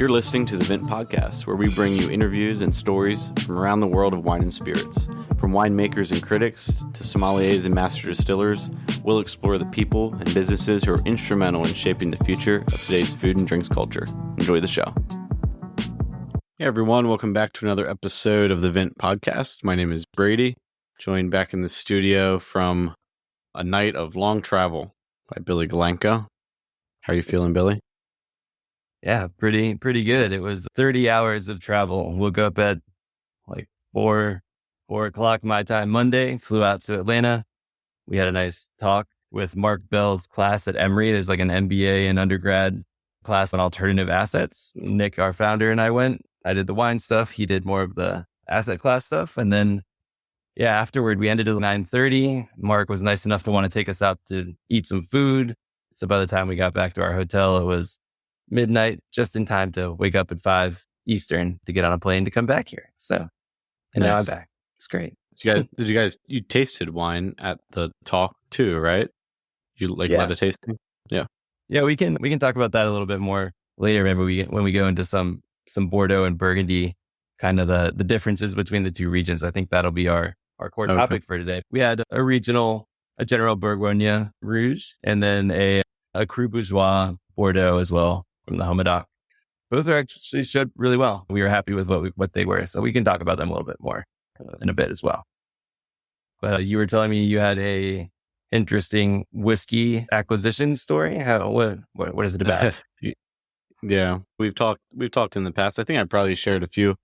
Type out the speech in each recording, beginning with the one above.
You're listening to the Vent Podcast, where we bring you interviews and stories from around the world of wine and spirits. From winemakers and critics to sommeliers and master distillers, we'll explore the people and businesses who are instrumental in shaping the future of today's food and drinks culture. Enjoy the show. Hey everyone, welcome back to another episode of the Vent Podcast. My name is Brady, joined back in the studio from A Night of Long Travel by Billy Galenko. How are you feeling, Billy? Yeah, pretty good. It was 30 hours of travel. Woke up at like 4 o'clock my time Monday, flew out to Atlanta. We had a nice talk with Mark Bell's class at Emory. There's like an MBA and undergrad class on alternative assets. Nick, our founder, and I went. I did the wine stuff. He did more of the asset class stuff. And then, afterward, we ended at 9:30. Mark was nice enough to want to take us out to eat some food. So by the time we got back to our hotel, it was midnight, just in time to wake up at 5 Eastern to get on a plane to come back here. So, and now I'm back. It's great. You tasted wine at the talk too, right? You led a tasting? Yeah. Yeah, we can talk about that a little bit more later. Maybe when we go into some Bordeaux and Burgundy, kind of the differences between the two regions. I think that'll be our core topic for today. We had a General Bourgogne Rouge, and then a Cru Bourgeois Bordeaux as well from the Homedoc. Both are actually showed really well. We were happy with what they were, so we can talk about them a little bit more in a bit as well. But you were telling me you had a interesting whiskey acquisition story. What is it about? Yeah, we've talked in the past. I think I probably shared a few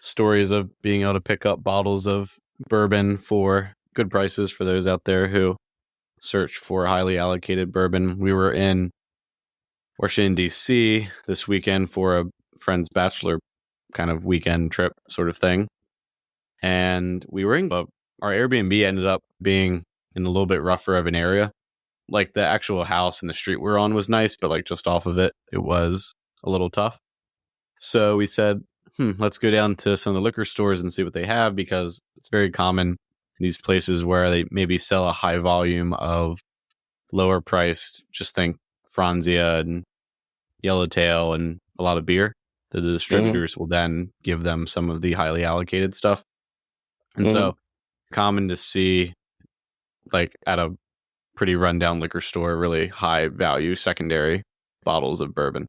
stories of being able to pick up bottles of bourbon for good prices for those out there who search for highly allocated bourbon. We were in Washington, D.C. this weekend for a friend's bachelor kind of weekend trip sort of thing. And we were our Airbnb ended up being in a little bit rougher of an area. Like the actual house and the street we're on was nice, but like just off of it, it was a little tough. So we said, let's go down to some of the liquor stores and see what they have, because it's very common in these places where they maybe sell a high volume of lower priced, just think Franzia and Yellowtail and a lot of beer, that the distributors will then give them some of the highly allocated stuff. And so common to see like at a pretty rundown liquor store, really high value secondary bottles of bourbon.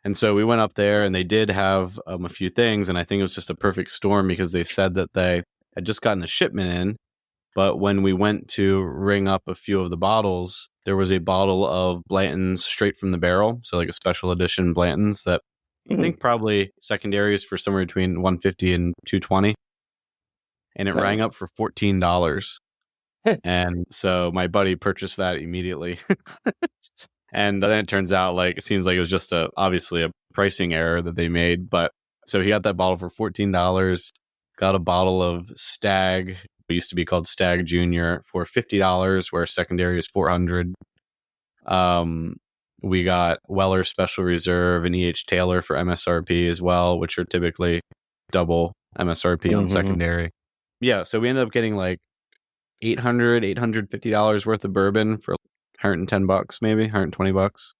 And so we went up there and they did have a few things. And I think it was just a perfect storm, because they said that they had just gotten a shipment in. But when we went to ring up a few of the bottles, there was a bottle of Blanton's straight from the barrel. So like a special edition Blanton's that I think probably secondary is for somewhere between $150 and $220. And it rang up for $14. And so my buddy purchased that immediately. And then it turns out it seems like it was just obviously a pricing error that they made. But so he got that bottle for $14, got a bottle of Stag. It used to be called Stag Junior for $50, where secondary is $400. We got Weller Special Reserve and E.H. Taylor for MSRP as well, which are typically double MSRP on secondary. Yeah, so we ended up getting like $850 worth of bourbon for $110, maybe $120,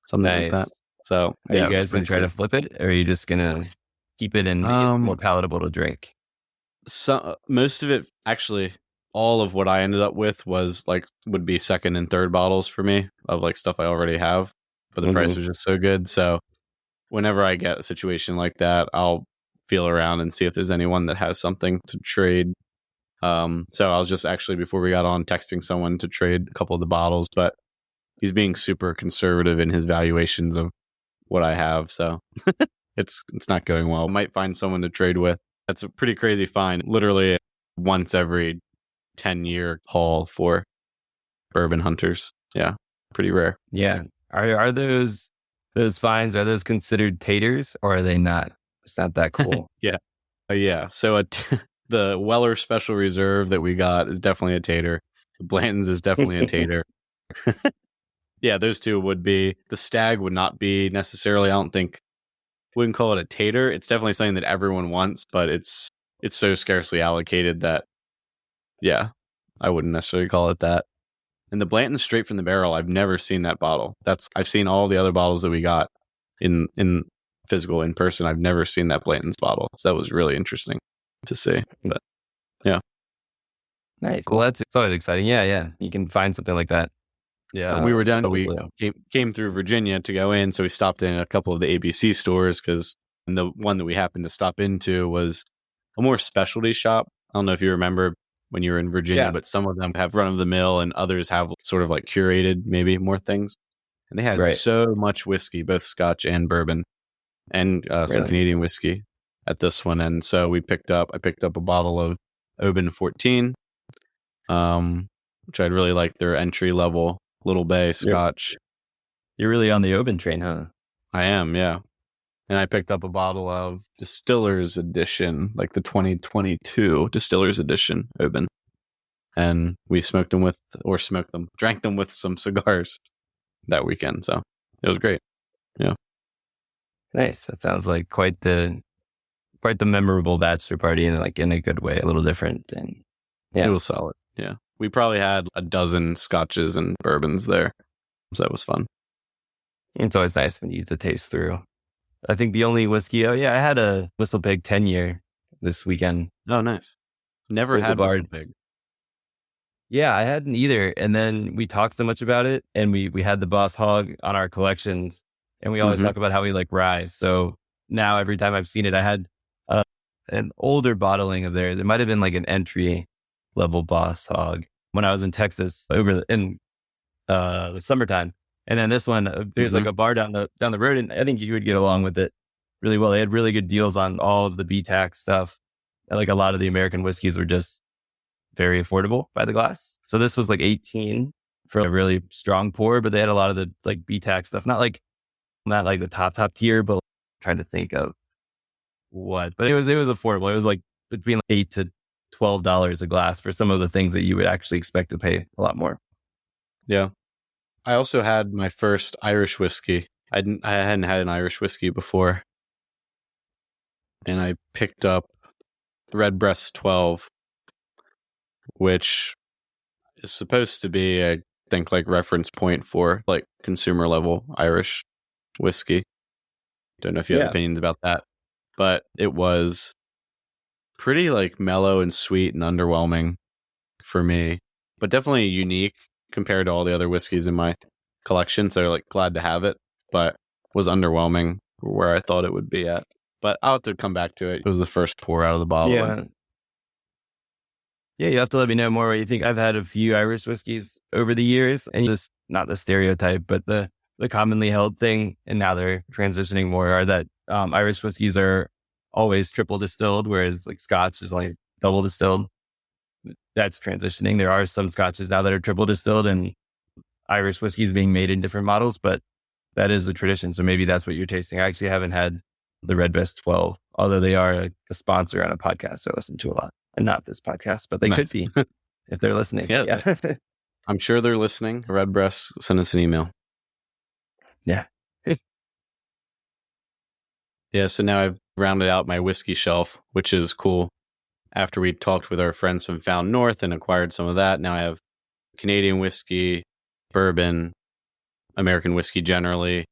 something like that. So are you guys going to try to flip it, or are you just going to keep it and make it more palatable to drink? So most of it, actually, all of what I ended up with would be second and third bottles for me of like stuff I already have, but the price was just so good. So whenever I get a situation like that, I'll feel around and see if there's anyone that has something to trade. So I was just actually, before we got on, texting someone to trade a couple of the bottles, but he's being super conservative in his valuations of what I have. So it's not going well. Might find someone to trade with. That's a pretty crazy find. Literally once every 10-year haul for bourbon hunters. Yeah, pretty rare. Yeah. Are those finds, are those considered taters, or are they not? It's not that cool. Yeah. So the Weller Special Reserve that we got is definitely a tater. The Blanton's is definitely a tater. Yeah, those two would be. The Stag would not be necessarily, I don't think, wouldn't call it a tater. It's definitely something that everyone wants, but it's so scarcely allocated that, yeah, I wouldn't necessarily call it that. And the Blanton's straight from the barrel, I've never seen that bottle. I've seen all the other bottles that we got in physical in person. I've never seen that Blanton's bottle. So that was really interesting to see. But yeah. Nice. Cool. Well, it's always exciting. Yeah. You can find something like that. Yeah. We were down, we locally. came through Virginia to go in. So we stopped in a couple of the ABC stores because the one that we happened to stop into was a more specialty shop. I don't know if you remember when you were in Virginia, Yeah. but some of them have run of the mill and others have sort of like curated, maybe more things. And they had Right. so much whiskey, both Scotch and bourbon, and some Really? Canadian whiskey at this one. And so I picked up a bottle of Oban 14, which I'd really like their entry level Little Bay Scotch. You're really on the Oban train, huh? I am, yeah. And I picked up a bottle of Distillers Edition, like the 2022 Distillers Edition Oban. And we drank them with some cigars that weekend. So it was great. Yeah. Nice. That sounds like quite the memorable bachelor party, and like in a good way, a little different. And yeah, It was solid. Yeah. We probably had a dozen scotches and bourbons there. So that was fun. it's always nice when you get to taste through. I think the only whiskey. Oh yeah, I had a Whistle Pig 10-year this weekend. Oh, nice. Never It was a had bard. Whistle Pig. Yeah, I hadn't either. And then we talked so much about it, and we had the Boss Hog on our collections, and we always Mhm. talk about how we like rye. So now every time I've seen it, I had an older bottling of theirs. It might have been like an entry level Boss Hog when I was in Texas in the summertime. And then this one, there's like a bar down the road, and I think you would get along with it really well. They had really good deals on all of the B-Tax stuff. And like a lot of the American whiskeys were just very affordable by the glass. So this was like 18 for a really strong pour, but they had a lot of the like B-Tax stuff, not like the top tier, but trying to think of what. But it was affordable. It was like between $8 to $12 a glass for some of the things that you would actually expect to pay a lot more. Yeah. I also had my first Irish whiskey. I hadn't had an Irish whiskey before. And I picked up Redbreast 12, which is supposed to be, I think, like reference point for like consumer level Irish whiskey. Don't know if you have Yeah. opinions about that, but it was pretty like mellow and sweet and underwhelming for me, but definitely unique compared to all the other whiskeys in my collection. So like glad to have it, but was underwhelming where I thought it would be at. But I'll have to come back to it. It was the first pour out of the bottle. Yeah. Yeah, you have to let me know more what you think. I've had a few Irish whiskeys over the years, and this not the stereotype, but the commonly held thing, and now they're transitioning more, are that Irish whiskeys are always triple distilled, whereas like Scotch is only double distilled. That's transitioning. There are some Scotches now that are triple distilled, and Irish whiskeys being made in different models, but that is a tradition. So maybe that's what you're tasting. I actually haven't had the Redbreast 12, although they are a sponsor on a podcast I listen to a lot. And not this podcast, but they could be if they're listening. Yeah. I'm sure they're listening. Redbreast, send us an email. Yeah. Yeah, so now I've rounded out my whiskey shelf, which is cool. After we talked with our friends from Found North and acquired some of that, now I have Canadian whiskey, bourbon, American whiskey generally,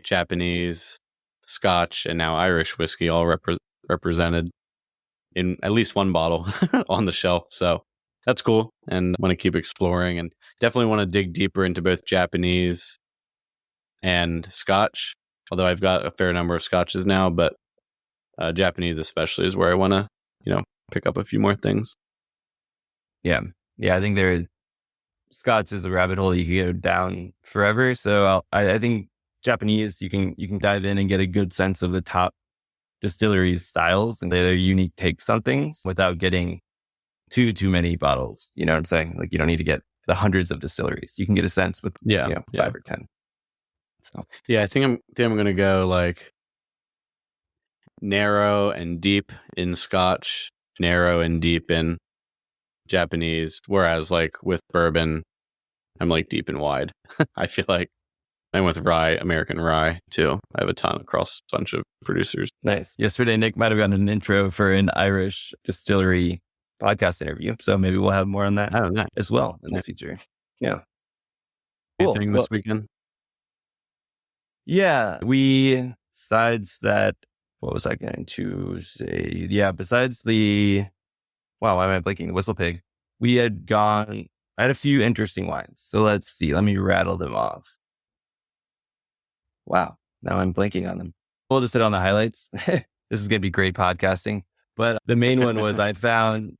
Japanese, Scotch, and now Irish whiskey all represented in at least one bottle on the shelf. So that's cool. And I want to keep exploring and definitely want to dig deeper into both Japanese and Scotch. Although I've got a fair number of Scotches now, but Japanese especially is where I want to, pick up a few more things. Yeah. I think Scotch is a rabbit hole you can go down forever. So I think Japanese, you can dive in and get a good sense of the top distilleries styles and their unique takes on things without getting too many bottles. You know what I'm saying? Like you don't need to get the hundreds of distilleries. You can get a sense with 5 or 10. So yeah, I think I'm going to go like narrow and deep in Scotch, narrow and deep in Japanese, whereas like with bourbon, I'm like deep and wide. I feel like. And with rye, American rye too. I have a ton across a bunch of producers. Nice. Yesterday, Nick might have gotten an intro for an Irish distillery podcast interview. So maybe we'll have more on that as well in the future. Yeah. Anything this weekend? Yeah. We besides that, what was I going to say? Yeah, besides wow, why am I blinking? The Whistle Pig. I had a few interesting wines. So let's see. Let me rattle them off. Wow. Now I'm blanking on them. We'll just hit on the highlights. This is going to be great podcasting. But the main one was I found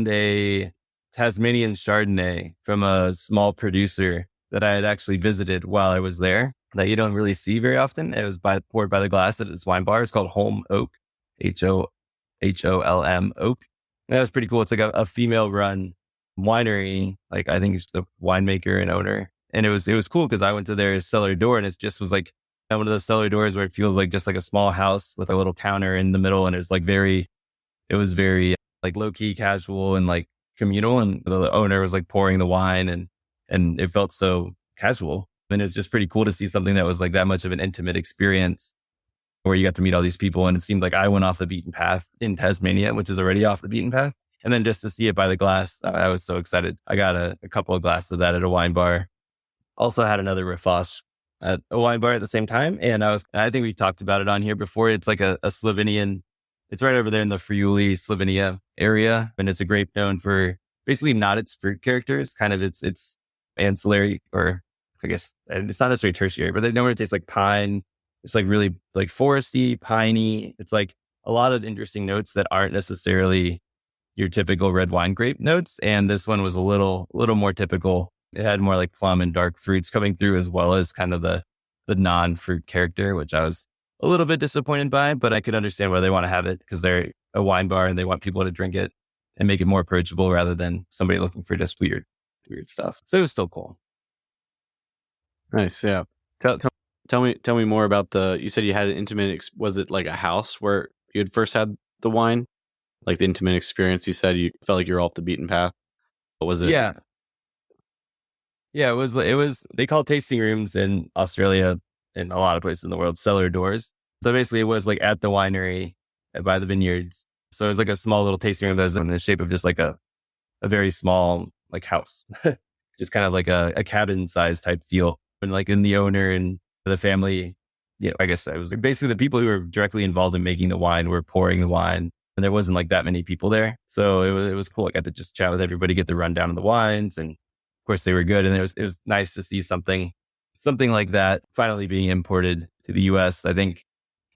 a Tasmanian Chardonnay from a small producer that I had actually visited while I was there that you don't really see very often. It was poured by the glass at this wine bar. It's called Holm Oak, HOLM Oak. And that was pretty cool. It's like a female run winery. Like I think it's the winemaker and owner. And it was cool because I went to their cellar door and it just was like one of those cellar doors where it feels like just like a small house with a little counter in the middle. And it was very like low key casual and like communal. And the owner was like pouring the wine and it felt so casual. And it's just pretty cool to see something that was like that much of an intimate experience where you got to meet all these people. And it seemed like I went off the beaten path in Tasmania, which is already off the beaten path. And then just to see it by the glass, I was so excited. I got a couple of glasses of that at a wine bar. Also had another Rifache at a wine bar at the same time. And I think we talked about it on here before. It's like a Slovenian, it's right over there in the Friuli, Slovenia area. And it's a grape known for basically not its fruit characters, kind of its ancillary, or I guess it's not necessarily tertiary, but they know it tastes like pine. It's like really like foresty, piney. It's like a lot of interesting notes that aren't necessarily your typical red wine grape notes. And this one was a little more typical. It had more like plum and dark fruits coming through, as well as kind of the non-fruit character, which I was a little bit disappointed by, but I could understand why they want to have it because they're a wine bar and they want people to drink it and make it more approachable rather than somebody looking for just weird stuff. So it was still cool. Nice. Yeah. Tell me more about you said you had an intimate, was it like a house where you had first had the wine? Like the intimate experience, you said you felt like you're off the beaten path. What was it? Yeah. Yeah, it was, they call tasting rooms in Australia and a lot of places in the world cellar doors. So basically it was like at the winery by the vineyards. So it was like a small little tasting room that was in the shape of just like a very small like house, just kind of like a cabin size type feel. And like in the owner and the family, I guess it was basically the people who were directly involved in making the wine were pouring the wine. And there wasn't like that many people there. So it was cool. I got to just chat with everybody, get the rundown of the wines. And of course they were good. And it was nice to see something like that finally being imported to the US. I think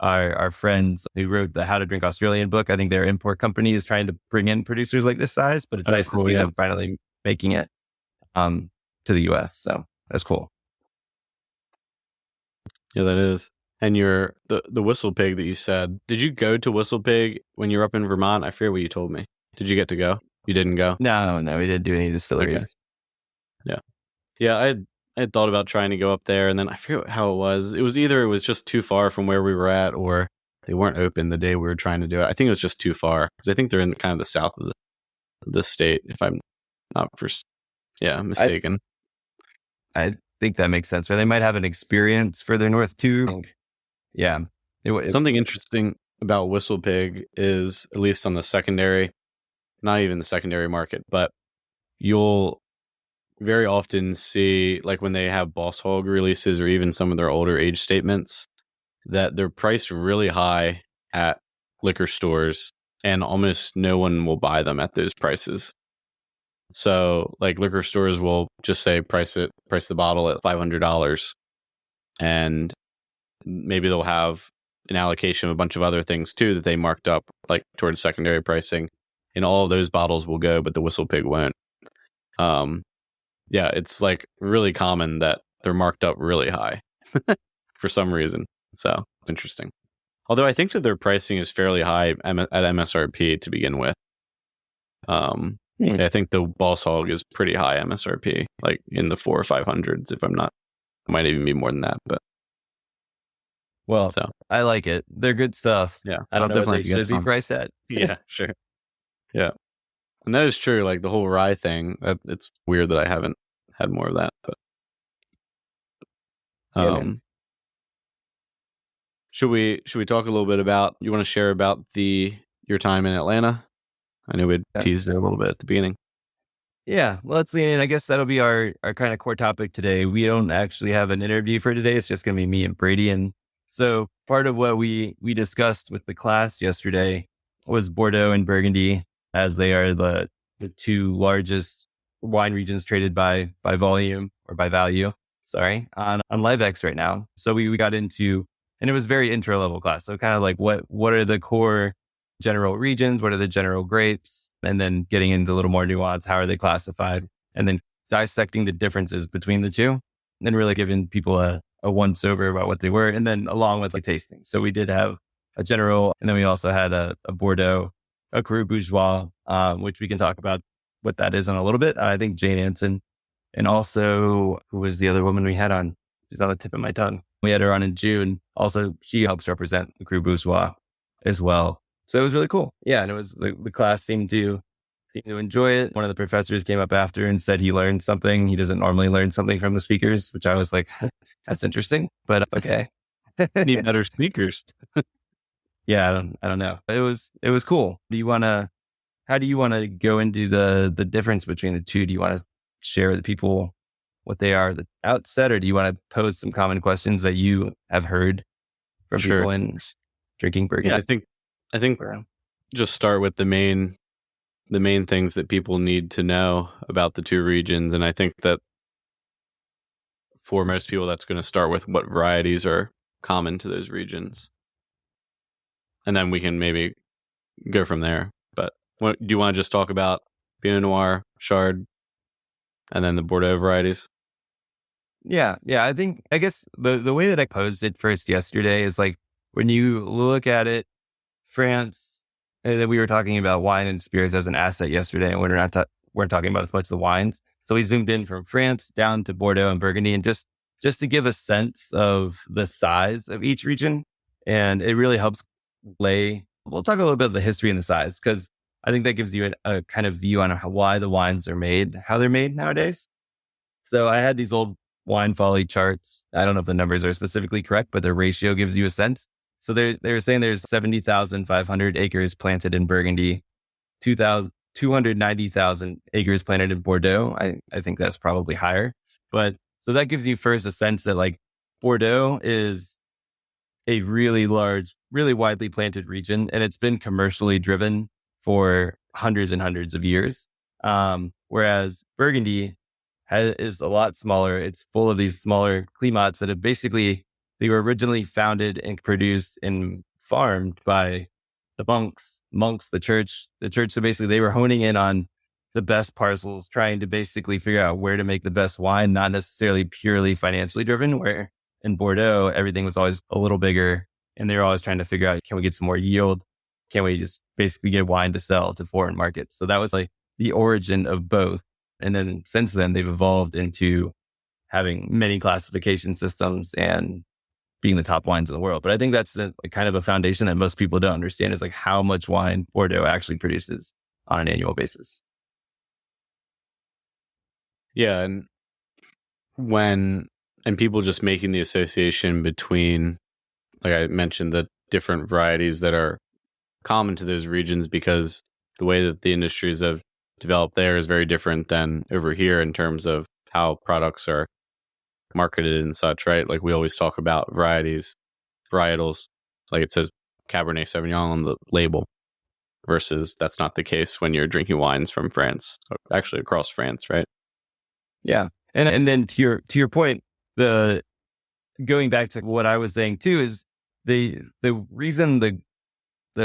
our friends who wrote the How to Drink Australian book, I think their import company is trying to bring in producers like this size, but it's nice to see them finally making it to the US. So that's cool. Yeah, that is. And the Whistle Pig that you said, did you go to Whistle Pig when you were up in Vermont? I forget what you told me. Did you get to go? You didn't go? No, we didn't do any distilleries. Okay. Yeah, I had thought about trying to go up there, and then I forget how it was. It was either it was just too far from where we were at, or they weren't open the day we were trying to do it. I think it was just too far because I think they're in kind of the south of the state, if I'm not mistaken. I think that makes sense. Or they might have an experience further north too. Yeah. Something interesting about Whistle Pig is, at least on the secondary, not even the secondary market, but you'll very often see, like when they have Boss Hog releases or even some of their older age statements, that they're priced really high at liquor stores and almost no one will buy them at those prices. So like liquor stores will just say price the bottle at $500, and maybe they'll have an allocation of a bunch of other things too that they marked up like towards secondary pricing, and all of those bottles will go, but the Whistle Pig won't. Yeah, it's like really common that they're marked up really high for some reason. So it's interesting. Although I think that their pricing is fairly high at MSRP to begin with. I think the Boss Hog is pretty high MSRP, like in the 400 or 500s. If I'm not, it might even be more than that. But I like it. They're good stuff. Yeah, I don't know what they should be priced at. Yeah, sure. Yeah. And that is true. Like the whole rye thing, it's weird that I haven't had more of that. But should we talk a little bit about? You want to share about your time in Atlanta? I know we teased it a little bit at the beginning. Yeah, well, let's lean in. I guess that'll be our kind of core topic today. We don't actually have an interview for today. It's just going to be me and Brady and So part of what we discussed with the class yesterday was Bordeaux and Burgundy, as they are the two largest wine regions traded by volume or by value, on LiveX right now. So we got into, and it was very intro level class. So kind of like what are the core general regions? What are the general grapes? And then getting into a little more nuance. How are they classified? And then dissecting the differences between the two, and then really giving people a once over about what they were. And then along with like tasting. So we did have a general, and then we also had a Bordeaux, a Cru Bourgeois, which we can talk about what that is in a little bit. I think Jane Anson, and also who was the other woman we had on? She's on the tip of my tongue. We had her on in June. Also, she helps represent the Cru Bourgeois as well. So it was really cool. Yeah. And it was the class seemed to enjoy it. One of the professors came up after and said he learned something. He doesn't normally learn something from the speakers, which I was like, that's interesting, but okay. Need better speakers. Yeah. I don't know. It was cool. How do you want to go into the difference between the two? Do you want to share with people what they are at the outset, or do you want to pose some common questions that you have heard from people in drinking Burgundy? Yeah, I think just start with the main things that people need to know about the two regions. And I think that for most people, that's going to start with what varieties are common to those regions. And then we can maybe go from there. But do you want to just talk about Pinot Noir, Chard, and then the Bordeaux varieties? Yeah. I guess the way that I posed it first yesterday is like, when you look at it, France, and then we were talking about wine and spirits as an asset yesterday, and we're talking about as much the wines. So we zoomed in from France down to Bordeaux and Burgundy, and just to give a sense of the size of each region. And it really helps we'll talk a little bit of the history and the size, because I think that gives you a kind of view on why the wines are made, how they're made nowadays. So I had these old wine folly charts. I don't know if the numbers are specifically correct, but the ratio gives you a sense. So they were saying there's 70,500 acres planted in Burgundy, 290,000 acres planted in Bordeaux. I think that's probably higher. But so that gives you first a sense that like Bordeaux is a really large, really widely planted region, and it's been commercially driven for hundreds and hundreds of years. Whereas Burgundy is a lot smaller. It's full of these smaller climats that have they were originally founded and produced and farmed by the monks, the church. So basically they were honing in on the best parcels, trying to basically figure out where to make the best wine, not necessarily purely financially driven, where in Bordeaux, everything was always a little bigger, and they were always trying to figure out, can we get some more yield? Can we just basically get wine to sell to foreign markets? So that was like the origin of both. And then since then, they've evolved into having many classification systems and being the top wines in the world. But I think that's kind of a foundation that most people don't understand, is like how much wine Bordeaux actually produces on an annual basis. Yeah. And people just making the association between, like I mentioned, the different varieties that are common to those regions, because the way that the industries have developed there is very different than over here in terms of how products are marketed and such, right? Like we always talk about varietals, like it says Cabernet Sauvignon on the label, versus that's not the case when you're drinking wines from France, actually across France, right? Yeah. And then to your point, going back to what I was saying too, is the reason the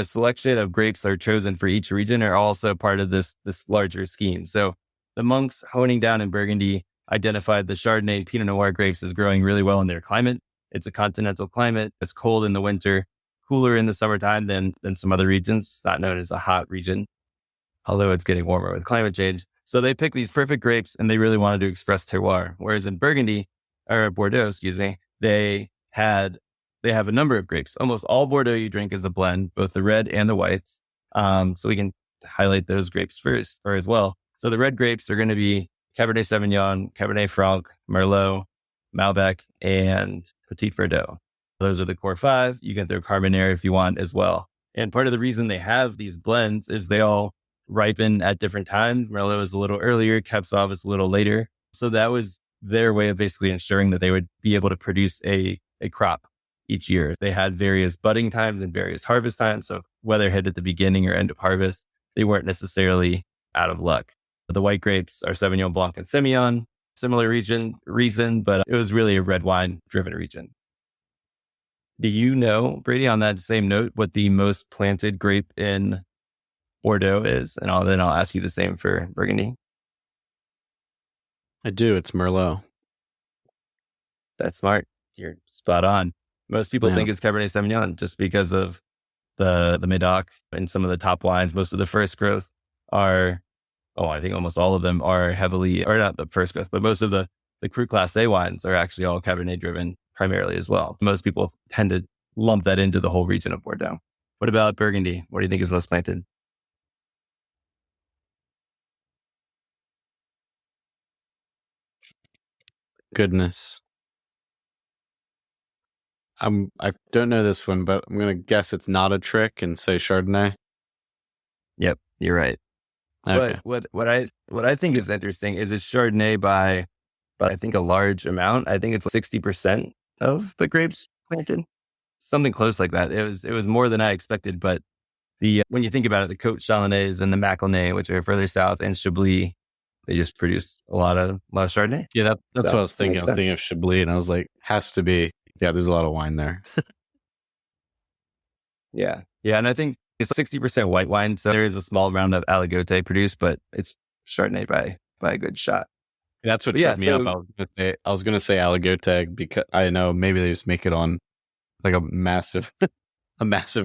selection of grapes are chosen for each region are also part of this larger scheme. So the monks honing down in Burgundy identified the Chardonnay Pinot Noir grapes as growing really well in their climate. It's a continental climate. It's cold in the winter, cooler in the summertime than some other regions. It's not known as a hot region, although it's getting warmer with climate change. So they picked these perfect grapes, and they really wanted to express terroir. Whereas in Bordeaux, they have a number of grapes. Almost all Bordeaux you drink is a blend, both the red and the whites. So we can highlight those grapes first or as well. So the red grapes are going to be Cabernet Sauvignon, Cabernet Franc, Merlot, Malbec, and Petit Verdot. Those are the core five. You can throw Carmenere if you want as well. And part of the reason they have these blends is they all ripen at different times. Merlot is a little earlier, Cab Sauv is a little later. So that was their way of basically ensuring that they would be able to produce a crop each year. They had various budding times and various harvest times. So whether hit at the beginning or end of harvest, they weren't necessarily out of luck. The white grapes are Sauvignon Blanc and Semillon, similar reason, but it was really a red wine driven region. Do you know, Brady, on that same note, what the most planted grape in Bordeaux is? And then I'll ask you the same for Burgundy. I do. It's Merlot. That's smart. You're spot on. Most people think it's Cabernet Sauvignon just because of the Medoc and some of the top wines. Most of the first growth are, I think almost all of them are heavily, or not the first growth, but most of the Cru Class A wines are actually all Cabernet driven primarily as well. Most people tend to lump that into the whole region of Bordeaux. What about Burgundy? What do you think is most planted? Goodness. I don't know this one, but I'm gonna guess it's not a trick and say Chardonnay. Yep, you're right. Okay. But what I think is interesting is it's Chardonnay by I think a large amount. I think it's 60% of the grapes planted, something close like that. It was more than I expected. But when you think about it, the Côte Chalonnaise and the Maconnais, which are further south, and Chablis, they just produce a lot of Chardonnay. Yeah, that's what I was thinking. I was thinking of Chablis, and I was like, has to be. Yeah, there's a lot of wine there. Yeah, and I think it's 60% white wine, so there is a small amount of Aligoté produced, but it's Chardonnay by a good shot. That's what tripped me up. I was gonna say Aligoté because I know maybe they just make it on like a massive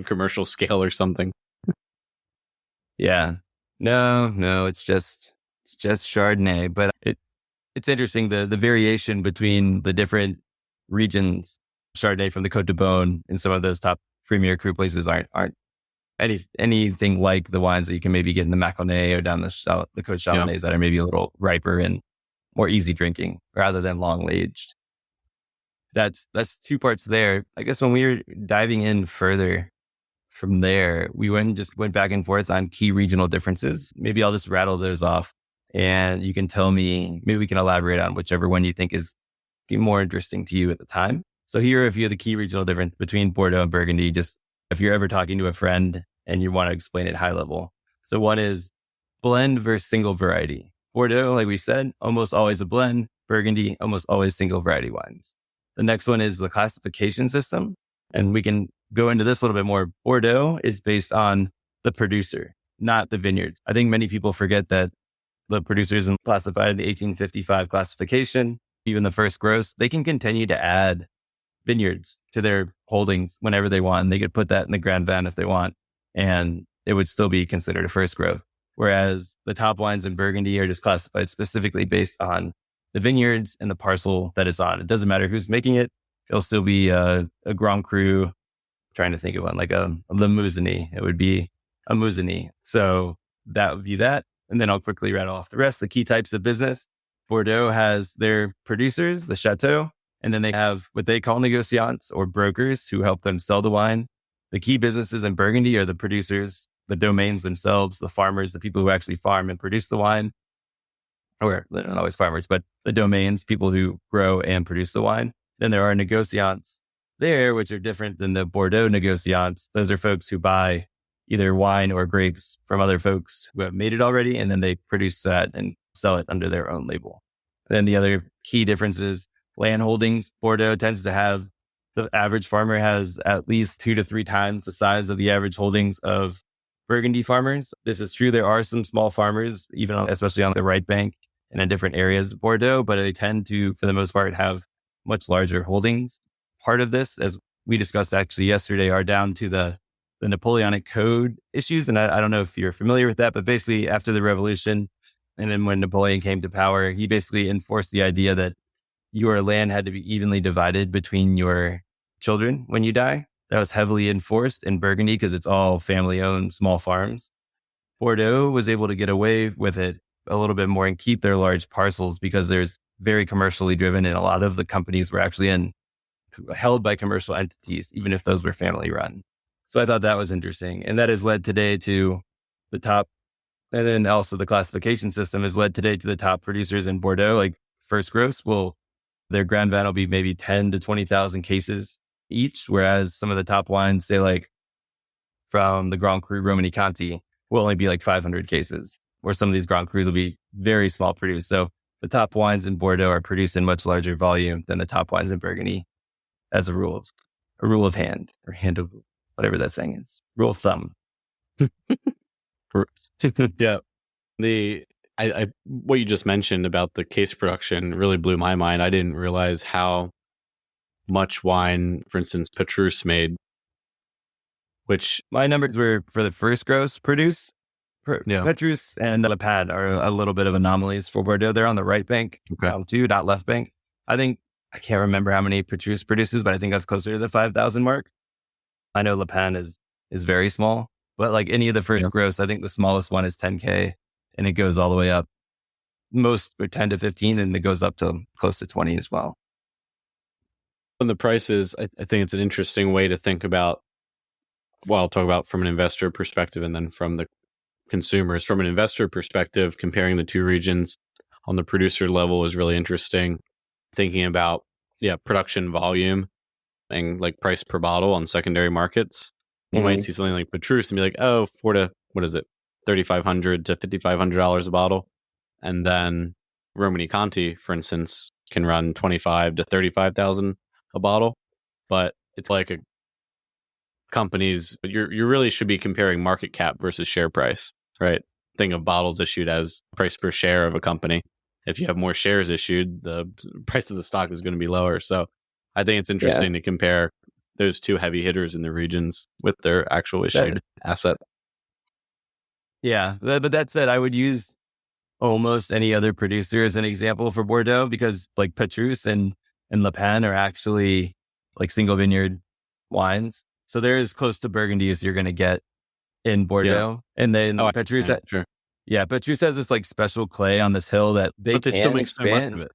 commercial scale or something. Yeah, no, it's just Chardonnay, but it's interesting the variation between the different regions. Chardonnay from the Côte de Beaune and some of those top premier cru places aren't anything like the wines that you can maybe get in the Maconnais or down the Côte Chalonnaise that are maybe a little riper and more easy drinking rather than long aged. That's two parts there. I guess when we were diving in further from there, we went back and forth on key regional differences. Maybe I'll just rattle those off and you can tell me, maybe we can elaborate on whichever one you think is more interesting to you at the time. So here are a few of the key regional differences between Bordeaux and Burgundy, just if you're ever talking to a friend and you want to explain it high level. So one is blend versus single variety. Bordeaux, like we said, almost always a blend. Burgundy, almost always single variety wines. The next one is the classification system. And we can go into this a little bit more. Bordeaux is based on the producer, not the vineyards. I think many people forget that the producers classified in the 1855 classification, even the first gross, they can continue to add vineyards to their holdings whenever they want. And they could put that in the Grand Van if they want, and it would still be considered a first growth. Whereas the top wines in Burgundy are just classified specifically based on the vineyards and the parcel that it's on. It doesn't matter who's making it. It'll still be a Grand Cru. I'm trying to think of one, like a Limousin. It would be a Musigny. So that would be that. And then I'll quickly rattle off the rest. The key types of business. Bordeaux has their producers, the chateau, and then they have what they call negociants or brokers who help them sell the wine. The key businesses in Burgundy are the producers, the domains themselves, the farmers, the people who actually farm and produce the wine. Or they're not always farmers, but the domains, people who grow and produce the wine. Then there are negociants there, which are different than the Bordeaux negociants. Those are folks who buy either wine or grapes from other folks who have made it already, and then they produce that and sell it under their own label. Then the other key difference is land holdings. Bordeaux tends to have, the average farmer has at least 2 to 3 times the size of the average holdings of Burgundy farmers. This is true. There are some small farmers, especially on the right bank and in different areas of Bordeaux, but they tend to, for the most part, have much larger holdings. Part of this, as we discussed actually yesterday, are down to the Napoleonic Code issues. And I don't know if you're familiar with that, but basically after the revolution, and then when Napoleon came to power, he basically enforced the idea that your land had to be evenly divided between your children when you die. That was heavily enforced in Burgundy because it's all family-owned small farms. Bordeaux was able to get away with it a little bit more and keep their large parcels because there's very commercially driven, and a lot of the companies were actually held by commercial entities, even if those were family run. So I thought that was interesting. And that has led today to the top, and then also the classification system has led today to the top producers in Bordeaux, like First Gross their Grand Van will be maybe 10 to 20,000 cases each, whereas some of the top wines, say like from the Grand Cru Romani Conti, will only be like 500 cases, where some of these Grand Crus will be very small produced. So the top wines in Bordeaux are produced in much larger volume than the top wines in Burgundy, as a rule of hand, or hand of whatever that saying is, rule of thumb. Yeah. I what you just mentioned about the case production really blew my mind. I didn't realize how much wine, for instance, Petrus made, which My numbers were for the first gross produce. yeah. Petrus and Le Pad are a little bit of anomalies for Bordeaux. They're on the right bank, Okay. too, not left bank. I can't remember how many Petrus produces, but I think that's closer to the 5,000 mark. I know Le Pen is very small, but like any of the first gross, I think the smallest one is 10K, and it goes all the way up. Most are 10 to 15, and it goes up to close to 20 as well. On the prices, I think it's an interesting way to think about. Well, I'll talk about from an investor perspective and then from the consumers. From an investor perspective, comparing the two regions on the producer level is really interesting. Thinking about production volume and like price per bottle on secondary markets. You might see something like Petrus and be like, oh, $3,500 to $5,500 a bottle. And then Romani Conti, for instance, can run 25 to 35,000 a bottle. But it's like a companies, you really should be comparing market cap versus share price, right? Think of bottles issued as price per share of a company. If you have more shares issued, the price of the stock is going to be lower. So I think it's interesting to compare those two heavy hitters in the regions with their actual issued asset. Yeah. But that said, I would use almost any other producer as an example for Bordeaux, because like Petrus and Le Pen are actually like single vineyard wines. So they're as close to Burgundy as you're going to get in Bordeaux. Yeah. And then Petrus, sure. Yeah, Petrus has this like special clay on this hill that they still make so much of it.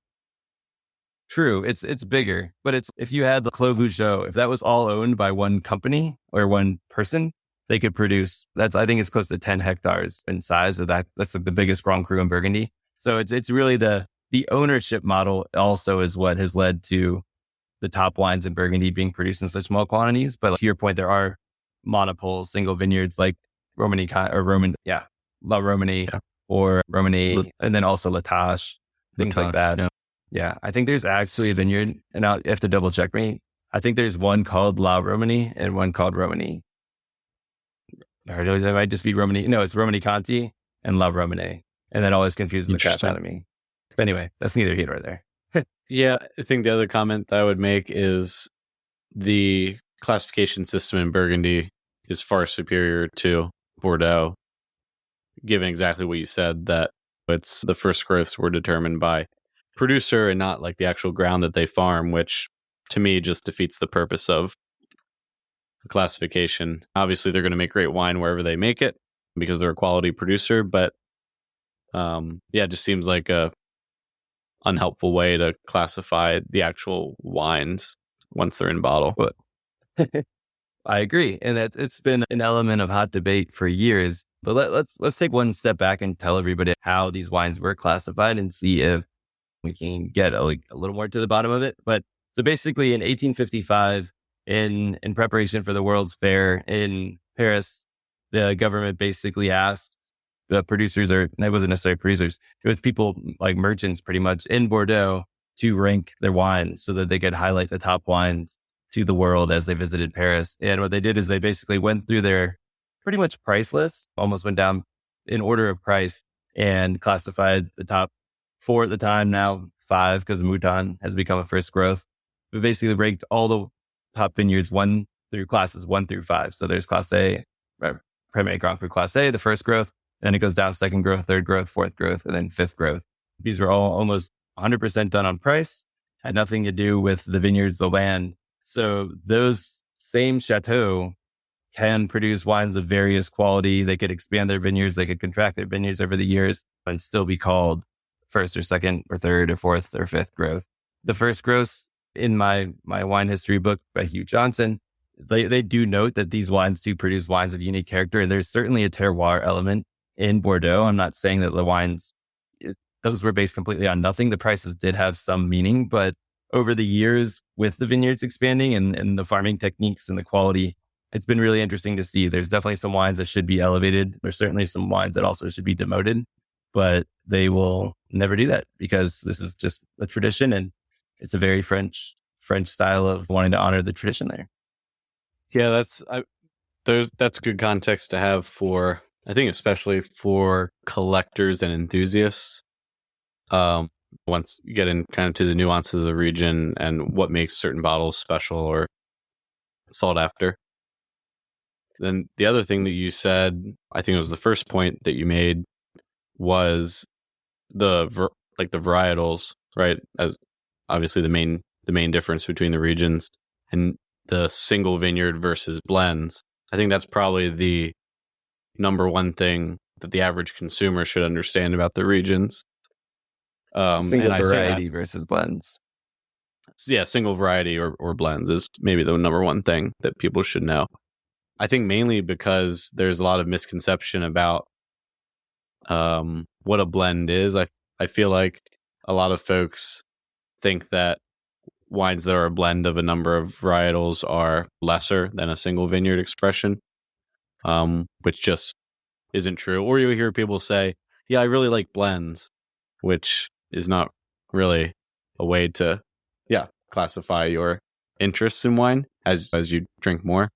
True, it's bigger, but if you had the Clos Vougeot, if that was all owned by one company or one person, they could produce. I think it's close to 10 hectares in size of that. That's like the biggest Grand Cru in Burgundy. So it's really the ownership model also is what has led to the top wines in Burgundy being produced in such small quantities. But to your point, there are monopoles, single vineyards like La Romani or Romani, and then also La Tâche, things like that. Yeah, I think there's actually a vineyard, and you have to double check me. I think there's one called La Romani and one called Romani. Or it might just be Romani. No, it's Romani Conti and La Romani. And that always confuses the crap out of me. But anyway, that's neither here nor there. Yeah, I think the other comment that I would make is the classification system in Burgundy is far superior to Bordeaux, given exactly what you said, that it's the first growths were determined by producer and not like the actual ground that they farm, which to me just defeats the purpose of classification. Obviously, they're going to make great wine wherever they make it because they're a quality producer, but it just seems like a unhelpful way to classify the actual wines once they're in bottle. I agree, and it's been an element of hot debate for years. But let's take one step back and tell everybody how these wines were classified and see if we can get a little more to the bottom of it. But so basically, in 1855, in preparation for the World's Fair in Paris, the government basically asked the producers, or it wasn't necessarily producers, it was people like merchants pretty much in Bordeaux to rank their wines so that they could highlight the top wines to the world as they visited Paris. And what they did is they basically went through their pretty much price list, almost went down in order of price, and classified the top 4 at the time, now 5 because Mouton has become a first growth. But basically ranked all the top vineyards classes 1 through 5. So there's Class A, Premier Grand Cru Class A, the first growth. Then it goes down second growth, third growth, fourth growth, and then fifth growth. These were all almost 100% done on price, had nothing to do with the vineyards, the land. So those same chateaux can produce wines of various quality. They could expand their vineyards. They could contract their vineyards over the years and still be called first or second or third or fourth or fifth growth. The first growth in my wine history book by Hugh Johnson, they do note that these wines do produce wines of unique character. And there's certainly a terroir element in Bordeaux. I'm not saying that the wines, those were based completely on nothing. The prices did have some meaning, but over the years with the vineyards expanding and the farming techniques and the quality, it's been really interesting to see. There's definitely some wines that should be elevated. There's certainly some wines that also should be demoted, but they will never do that because this is just a tradition, and it's a very French style of wanting to honor the tradition there. Yeah, that's good context to have for, I think, especially for collectors and enthusiasts. Once you get in kind of to the nuances of the region and what makes certain bottles special or sought after. Then the other thing that you said, I think it was the first point that you made, was the varietals, right? As obviously the main difference between the regions, and the single vineyard versus blends. I think that's probably the number one thing that the average consumer should understand about the regions. Single variety versus blends. Yeah, single variety or blends is maybe the number one thing that people should know. I think mainly because there's a lot of misconception about what a blend is. I feel like a lot of folks think that wines that are a blend of a number of varietals are lesser than a single vineyard expression, which just isn't true. Or you hear people say, yeah, I really like blends, which is not really a way to, classify your interests in wine as you drink more.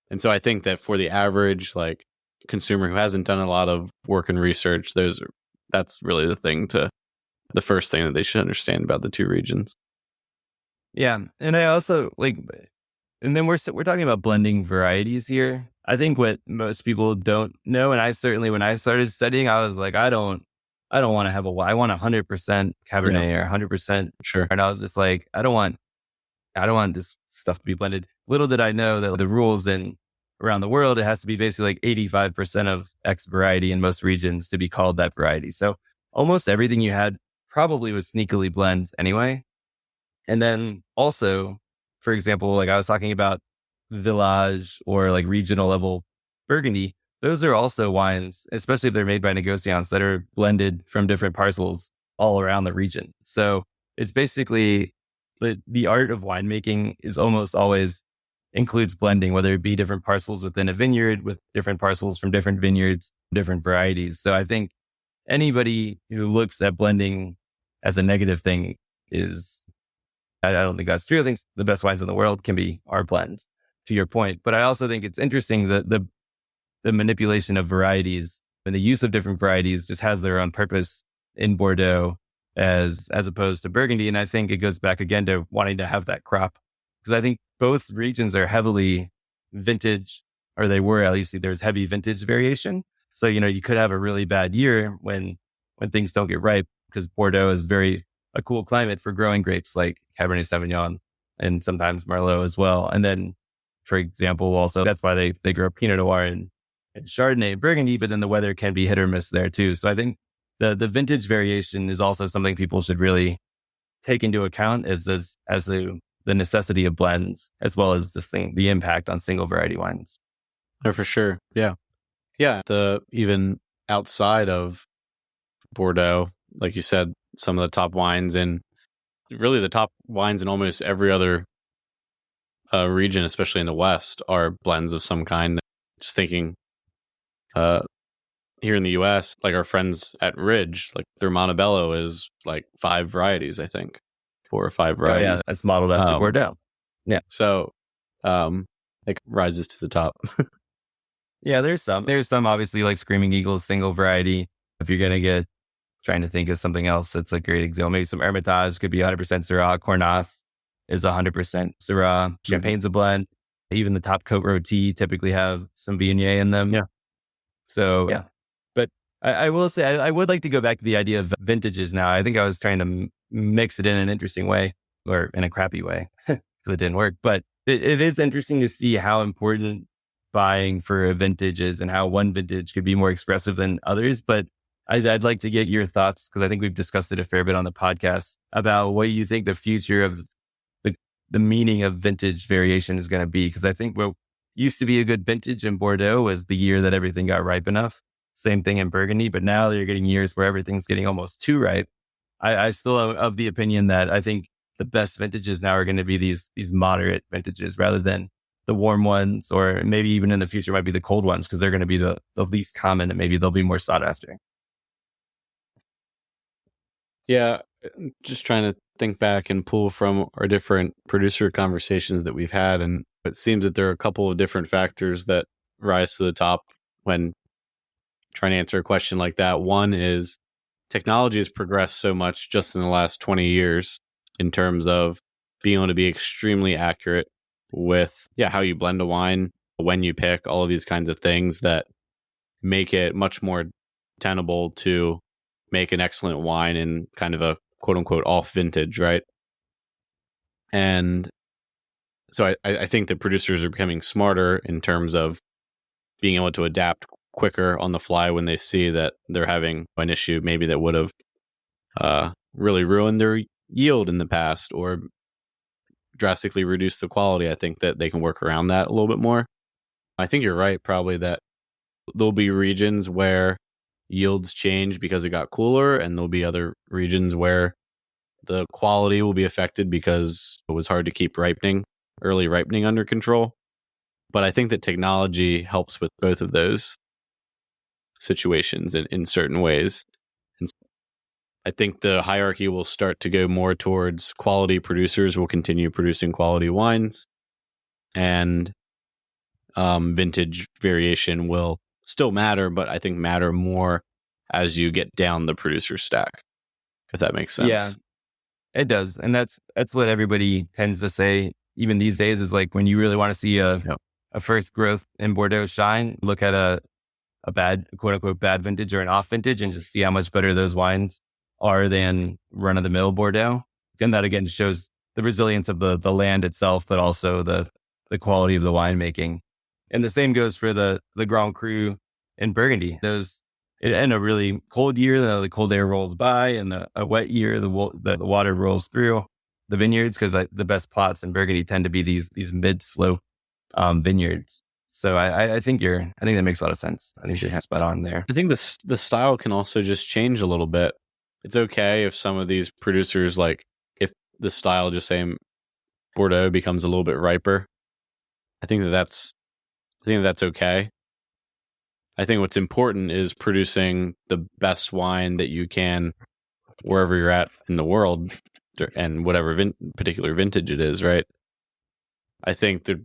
And so I think that for the average consumer who hasn't done a lot of work and research, that's really the first thing that they should understand about the two regions. Yeah, and I also and then we're talking about blending varieties here. I think what most people don't know, and I certainly, when I started studying, I was like, I don't want to have I want 100% Cabernet or 100%. Sure. And I was just like, I don't want this stuff to be blended. Little did I know that the rules around the world, it has to be basically 85% of X variety in most regions to be called that variety. So almost everything you had probably was sneakily blends anyway. And then also, for example, I was talking about village or regional level Burgundy. Those are also wines, especially if they're made by negociants, that are blended from different parcels all around the region. So it's basically the art of winemaking is almost always includes blending, whether it be different parcels within a vineyard with different parcels from different vineyards, different varieties. So I think anybody who looks at blending as a negative thing I don't think that's true. I think the best wines in the world can be our blends, to your point. But I also think it's interesting that the manipulation of varieties and the use of different varieties just has their own purpose in Bordeaux as opposed to Burgundy. And I think it goes back again to wanting to have that crop, because I think both regions are heavily vintage, or they were, at least there's heavy vintage variation. So, you could have a really bad year when things don't get ripe, because Bordeaux is a cool climate for growing grapes like Cabernet Sauvignon and sometimes Merlot as well. And then, for example, also that's why they grow Pinot Noir and Chardonnay and Burgundy, but then the weather can be hit or miss there too. So I think the vintage variation is also something people should really take into account as the necessity of blends, as well as the impact on single variety wines. Oh, for sure. Yeah. Yeah. Even outside of Bordeaux, like you said, some of the top wines, and really the top wines in almost every other region, especially in the West, are blends of some kind. Just thinking here in the US, our friends at Ridge, their Montebello is 5 varieties, I think. 4 or 5 varieties. Oh, yeah, that's modeled after Bordeaux. Yeah. So it rises to the top. Yeah, there's some obviously Screaming Eagles single variety. If you're going to trying to think of something else that's a great example, maybe some Hermitage could be 100% Syrah. Cornas is 100% Syrah. Champagne's a blend. Even the top coat roti typically have some Viognier in them. Yeah. So, yeah. But I will say, I would like to go back to the idea of vintages now. I think I was trying to mix it in an interesting way, or in a crappy way, because it didn't work. But it is interesting to see how important buying for a vintage is, and how one vintage could be more expressive than others. But I'd like to get your thoughts, because I think we've discussed it a fair bit on the podcast, about what you think the future of the meaning of vintage variation is going to be. Because I think what used to be a good vintage in Bordeaux was the year that everything got ripe enough. Same thing in Burgundy, but now you're getting years where everything's getting almost too ripe. I still am of the opinion that I think the best vintages now are going to be these moderate vintages rather than the warm ones, or maybe even in the future might be the cold ones because they're going to be the least common and maybe they'll be more sought after. Yeah, just trying to think back and pull from our different producer conversations that we've had, and it seems that there are a couple of different factors that rise to the top when trying to answer a question like that. One is technology has progressed so much just in the last 20 years in terms of being able to be extremely accurate with how you blend a wine, when you pick, all of these kinds of things that make it much more tenable to make an excellent wine in kind of a quote unquote off vintage, right? And so I think that producers are becoming smarter in terms of being able to adapt quicker on the fly when they see that they're having an issue maybe that would have really ruined their yield in the past or drastically reduced the quality. I think that they can work around that a little bit more. I think you're right, probably, that there'll be regions where yields change because it got cooler, and there'll be other regions where the quality will be affected because it was hard to keep early ripening under control. But I think that technology helps with both of those situations in certain ways. And I think the hierarchy will start to go more towards quality producers will continue producing quality wines, and vintage variation will still matter, but I think matter more as you get down the producer stack, if that makes sense. Yeah, it does. And that's what everybody tends to say, even these days, is like when you really want to see a first growth in Bordeaux shine, look at a bad, quote unquote, bad vintage or an off vintage and just see how much better those wines are than run of the mill Bordeaux. And that again shows the resilience of the land itself, but also the quality of the winemaking. And the same goes for the Grand Cru in Burgundy. In a really cold year, the cold air rolls by, and a wet year, the water rolls through the vineyards, because the best plots in Burgundy tend to be these mid-slope vineyards. So I think that makes a lot of sense. I think you're spot on there. I think the style can also just change a little bit. It's okay if some of these producers, like if the style, just saying Bordeaux, becomes a little bit riper. I think that's okay. I think what's important is producing the best wine that you can wherever you're at in the world, and whatever particular vintage it is, right? I think that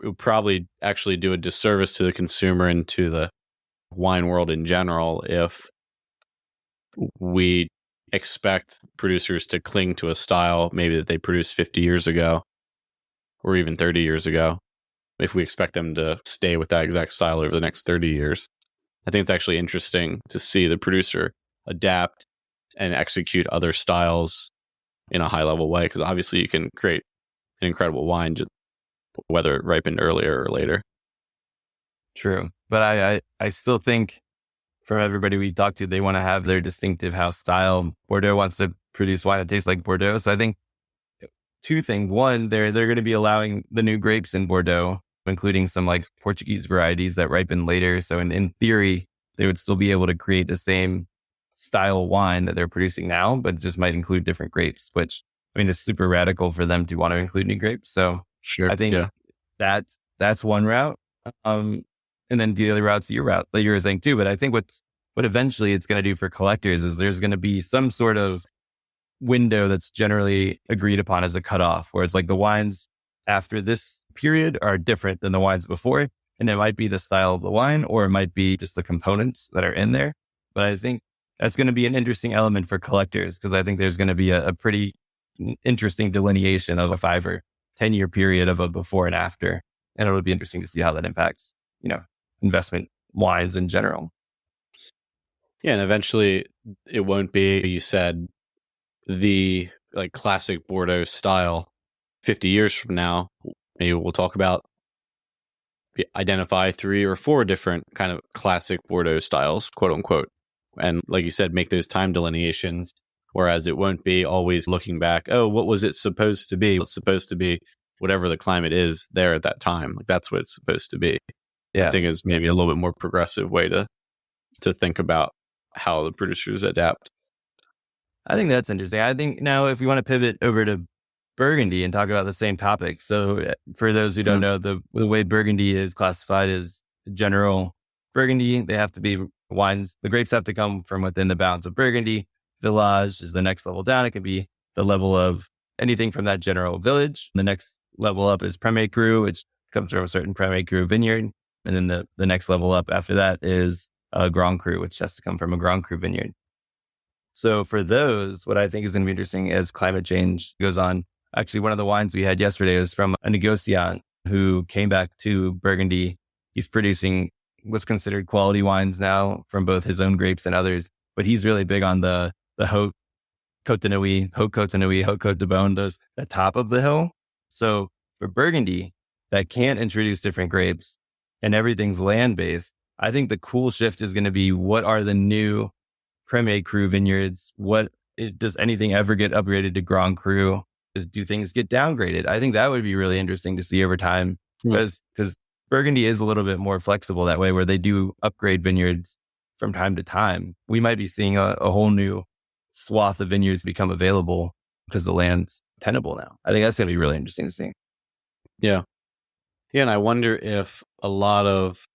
it would probably actually do a disservice to the consumer and to the wine world in general if we expect producers to cling to a style maybe that they produced 50 years ago or even 30 years ago. If we expect them to stay with that exact style over the next 30 years, I think it's actually interesting to see the producer adapt and execute other styles in a high level way, because obviously you can create an incredible wine whether it ripened earlier or later. True. But I still think from everybody we talked to, they want to have their distinctive house style. Bordeaux wants to produce wine that tastes like Bordeaux. So I think two things. One, they're going to be allowing the new grapes in Bordeaux, including some like Portuguese varieties that ripen later. So in theory, they would still be able to create the same style wine that they're producing now, but it just might include different grapes, which, I mean, it's super radical for them to want to include new grapes. So sure, I think that's one route. And then the other route's your route, like you were saying too. But I think what eventually it's going to do for collectors is there's going to be some sort of window that's generally agreed upon as a cutoff, where it's like the wines after this period are different than the wines before. And it might be the style of the wine, or it might be just the components that are in there. But I think that's going to be an interesting element for collectors, because I think there's going to be a pretty interesting delineation of a 5 or 10 year period of a before and after. And it'll be interesting to see how that impacts, investment wines in general. Yeah. And eventually it won't be, you said, the like classic Bordeaux style. 50 years from now, maybe we'll talk about identify 3 or 4 different kind of classic Bordeaux styles, quote unquote. And like you said, make those time delineations, whereas it won't be always looking back, oh, what was it supposed to be? It's supposed to be whatever the climate is there at that time. Like that's what it's supposed to be. Yeah. I think is maybe a little bit more progressive way to think about how the producers adapt. I think that's interesting. I think now if we want to pivot over to Burgundy and talk about the same topic. So for those who don't know, the way Burgundy is classified is general Burgundy. They have to be wines. The grapes have to come from within the bounds of Burgundy. Village is the next level down. It can be the level of anything from that general village. The next level up is Premier Cru, which comes from a certain Premier Cru vineyard. And then the next level up after that is a Grand Cru, which has to come from a Grand Cru vineyard. So for those, what I think is going to be interesting as climate change goes on. Actually, one of the wines we had yesterday was from a negociant who came back to Burgundy. He's producing what's considered quality wines now from both his own grapes and others, but he's really big on the Haute Côte de Nuit, Haute Côte de Nuit, Haute Côte de Beaune, those the top of the hill. So for Burgundy, that can't introduce different grapes and everything's land-based, I think the cool shift is going to be, what are the new Premier Cru vineyards? Does anything ever get upgraded to Grand Cru? Do things get downgraded? I think that would be really interesting to see over time, because Burgundy is a little bit more flexible that way, where they do upgrade vineyards from time to time. We might be seeing a whole new swath of vineyards become available because the land's tenable now. I think that's going to be really interesting to see. Yeah. Yeah. And I wonder if a lot of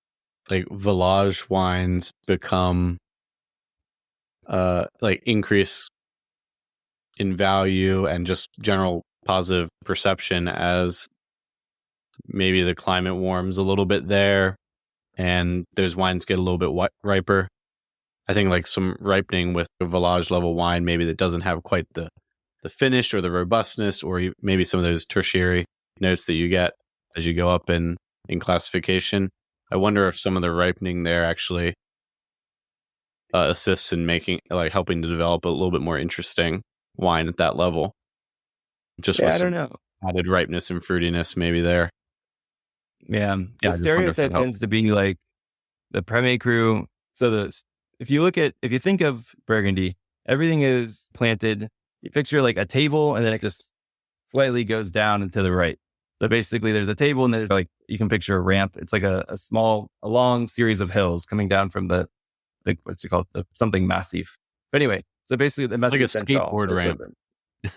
like village wines become like increase in value and just general positive perception as maybe the climate warms a little bit there and those wines get a little bit riper. I think like some ripening with a village level wine, maybe that doesn't have quite the finish or the robustness, or maybe some of those tertiary notes that you get as you go up in classification. I wonder if some of the ripening there actually assists in helping to develop a little bit more interesting wine at that level. Just with I don't know, added ripeness and fruitiness maybe there. Yeah, the stereotype tends to be like the Premier Cru. So if you think of Burgundy, everything is planted. You picture like a table, and then it just slightly goes down and to the right. So basically, there's a table, and there's like, you can picture a ramp. It's like a long series of hills coming down from the what's it called, the something massif. But anyway, so basically the Massif like a Central, skateboard ramp.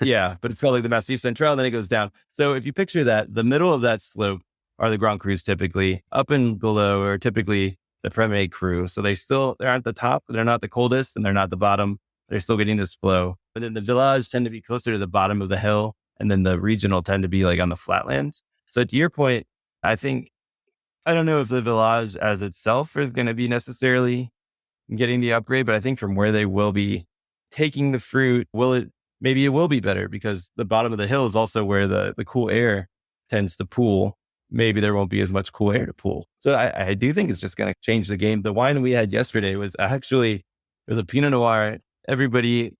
Yeah, but it's called like the Massif Central, and then it goes down. So if you picture that, the middle of that slope are the Grand Crus typically. Up and below are typically the Premier Cru. So they're at the top, but they're not the coldest, and they're not the bottom. They're still getting this flow. But then the village tend to be closer to the bottom of the hill, and then the regional tend to be like on the flatlands. So to your point, I don't know if the village as itself is going to be necessarily getting the upgrade, but I think from where they will be taking the fruit, maybe it will be better, because the bottom of the hill is also where the cool air tends to pool. Maybe there won't be as much cool air to pool. So I do think it's just going to change the game. The wine we had yesterday was a Pinot Noir. Everybody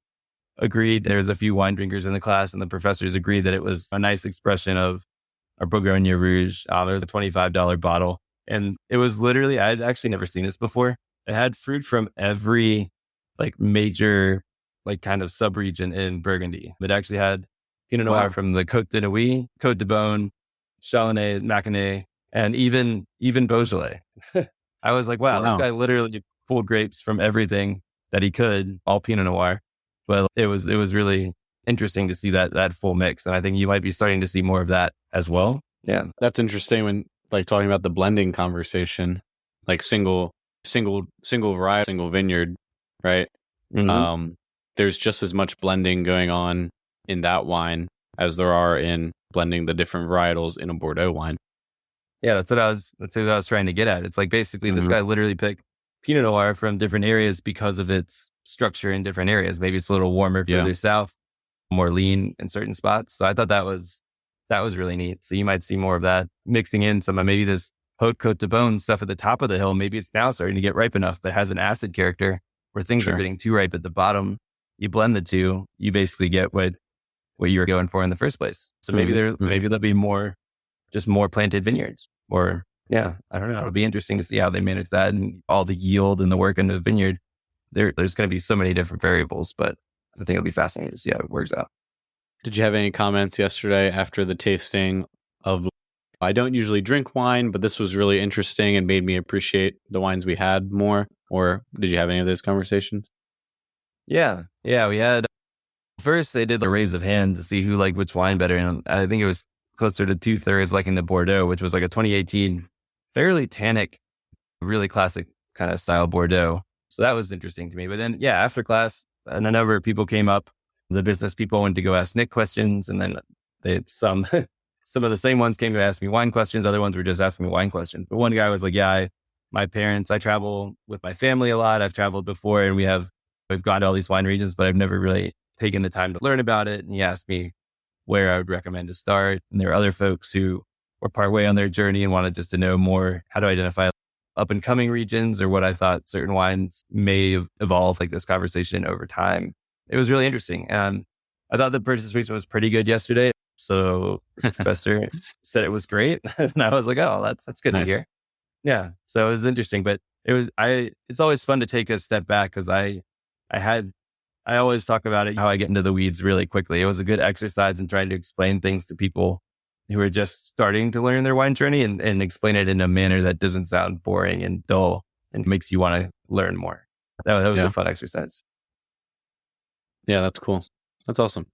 agreed. There was a few wine drinkers in the class, and the professors agreed that it was a nice expression of our Bourgogne Rouge. There was a $25 bottle, and it was literally, I had actually never seen this before. It had fruit from every like major like kind of sub-region in Burgundy. It actually had Pinot Noir from the Côte de Nuit, Côte de Beaune, Chardonnay, Maconnais, and even Beaujolais. I was like, wow, this guy literally pulled grapes from everything that he could, all Pinot Noir. But it was really interesting to see that full mix. And I think you might be starting to see more of that as well. Yeah. That's interesting when like talking about the blending conversation, like single variety, single vineyard, right? Mm-hmm. There's just as much blending going on in that wine as there are in blending the different varietals in a Bordeaux wine. Yeah, that's what I was trying to get at. It's like basically this guy literally picked Pinot Noir from different areas because of its structure in different areas. Maybe it's a little warmer further south, more lean in certain spots. So I thought that was really neat. So you might see more of that mixing in some of maybe this Haute Côte de Beaune stuff at the top of the hill. Maybe it's now starting to get ripe enough that has an acid character where things are getting too ripe at the bottom. You blend the two, you basically get what you were going for in the first place. So maybe there'll be more planted vineyards, or I don't know. It'll be interesting to see how they manage that and all the yield and the work in the vineyard. There's going to be so many different variables, but I think it'll be fascinating to see how it works out. Did you have any comments yesterday after the tasting of? I don't usually drink wine, but this was really interesting and made me appreciate the wines we had more. Or did you have any of those conversations? Yeah, we had First, they did the raise of hand to see who liked which wine better. And I think it was closer to 2/3 liking the Bordeaux, which was like a 2018, fairly tannic, really classic kind of style Bordeaux. So that was interesting to me. But then, yeah, after class, and a number of people came up. The business people went to go ask Nick questions. And then some of the same ones came to ask me wine questions. Other ones were just asking me wine questions. But one guy was like, yeah, my parents, I travel with my family a lot. I've traveled before and we've gone to all these wine regions, but I've never really taken the time to learn about it. And he asked me where I would recommend to start. And there are other folks who were partway on their journey and wanted just to know more how to identify up and coming regions or what I thought certain wines may evolve like this conversation over time. It was really interesting. And I thought the participation was pretty good yesterday. So the professor said it was great. And I was like, oh, that's good to hear. Yeah. So it was interesting, but it's always fun to take a step back because I always talk about it, how I get into the weeds really quickly. It was a good exercise in trying to explain things to people who are just starting to learn their wine journey and explain it in a manner that doesn't sound boring and dull and makes you want to learn more. That was a fun exercise. Yeah, that's cool. That's awesome.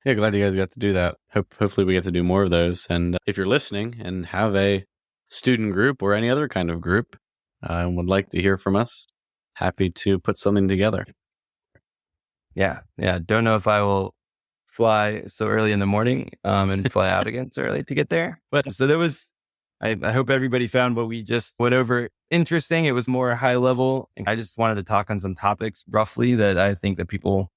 Yeah, glad you guys got to do that. Hopefully we get to do more of those. And if you're listening and have a student group or any other kind of group and would like to hear from us, happy to put something together. Yeah. Don't know if I will fly so early in the morning and fly out again so early to get there. But so there was, I hope everybody found what we just went over interesting. It was more high level. I just wanted to talk on some topics roughly that I think that people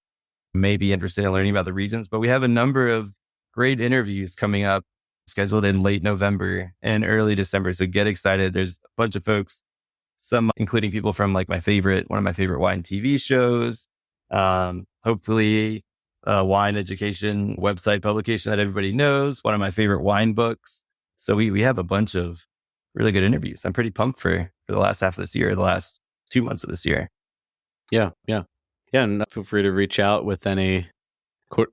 may be interested in learning about the regions. But we have a number of great interviews coming up scheduled in late November and early December. So get excited. There's a bunch of folks, some including people from like one of my favorite wine TV shows. Hopefully a wine education website publication that everybody knows, one of my favorite wine books. So we have a bunch of really good interviews. I'm pretty pumped for the last half of this year, the last 2 months of this year. Yeah. And feel free to reach out with any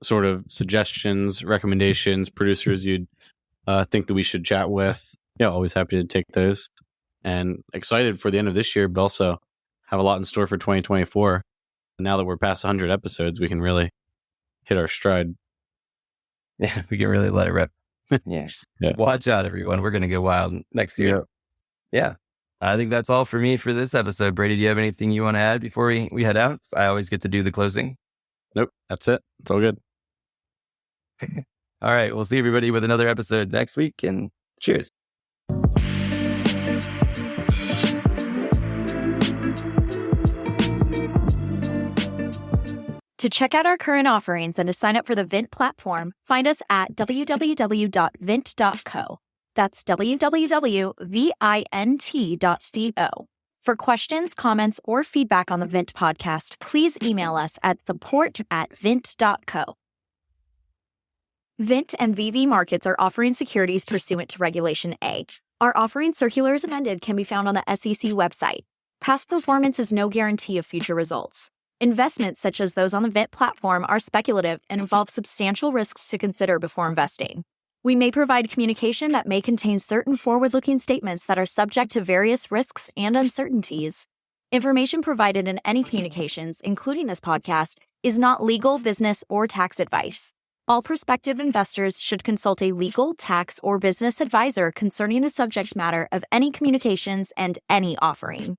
sort of suggestions, recommendations, producers you'd think that we should chat with. Yeah, always happy to take those. And excited for the end of this year, but also have a lot in store for 2024. Now that we're past 100 episodes, we can really hit our stride. Yeah, we can really let it rip. Yeah. Watch out, everyone. We're going to go wild next year. Yeah. I think that's all for me for this episode. Brady, do you have anything you want to add before we head out? I always get to do the closing. Nope. That's it. It's all good. All right. We'll see everybody with another episode next week, and cheers. To check out our current offerings and to sign up for the Vint platform, find us at www.vint.co. That's www.vint.co. For questions, comments, or feedback on the Vint podcast, please email us at support@vint.co. Vint and VV Markets are offering securities pursuant to Regulation A. Our offering circular as amended can be found on the SEC website. Past performance is no guarantee of future results. Investments such as those on the Vint platform are speculative and involve substantial risks to consider before investing. We may provide communication that may contain certain forward-looking statements that are subject to various risks and uncertainties. Information provided in any communications, including this podcast, is not legal, business, or tax advice. All prospective investors should consult a legal, tax, or business advisor concerning the subject matter of any communications and any offering.